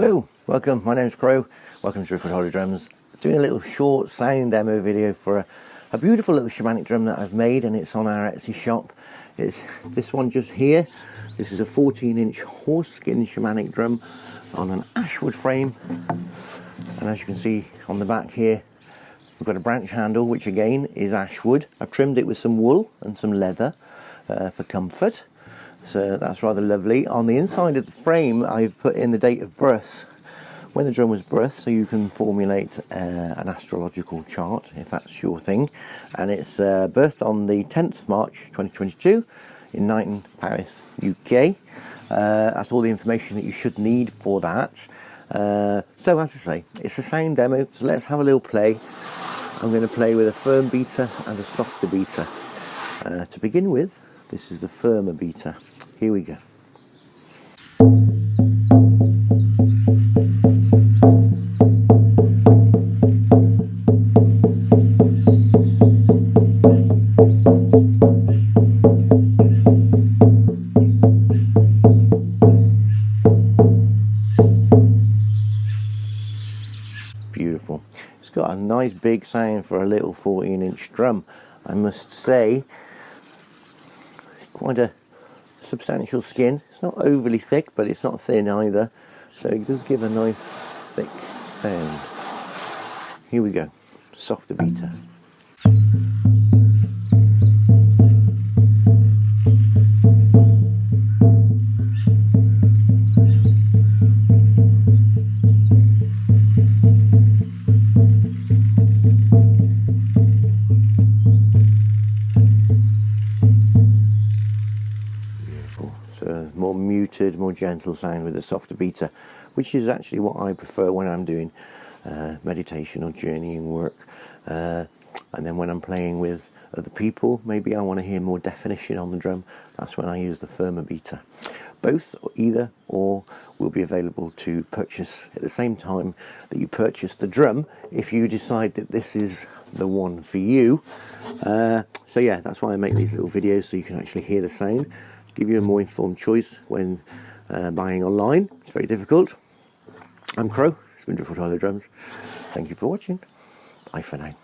Hello, welcome, my name's Crow, welcome to Driftwood Hollow Drums. Doing a little short sound demo video for a beautiful little shamanic drum that I've made, and it's on our Etsy shop. It's this one just here. This is a 14-inch horse skin shamanic drum on an ashwood frame, and as you can see on the back here, we've got a branch handle which again is ashwood. I've trimmed it with some wool and some leather for comfort. So that's rather lovely. On the inside of the frame I've put in the date of birth, when the drum was birthed, so you can formulate an astrological chart if that's your thing. And it's birthed on the 10th of March 2022 in Knighton, Paris, UK. That's all the information that you should need for that. So as I say, it's a sound demo, so let's have a little play. I'm going to play with a firm beater and a softer beater. To begin with, this is the firmer beater. Here we go. Beautiful. It's got a nice big sound for a little 14-inch drum, I must say. Quite a substantial skin. It's not overly thick, but it's not thin either, so it does give a nice thick sound. Here we go, softer beater. So more muted, more gentle sound with a softer beater, which is actually what I prefer when I'm doing meditation or journeying work. And then when I'm playing with other people, maybe I want to hear more definition on the drum. That's when I use the firmer beater. Both, either or, will be available to purchase at the same time that you purchase the drum, if you decide that this is the one for you. So yeah, that's why I make these little videos, so you can actually hear the sound. Give you a more informed choice when buying online. It's very difficult. I'm Crow, it's been Driftwood Hollow Drums. Thank you for watching. Bye for now.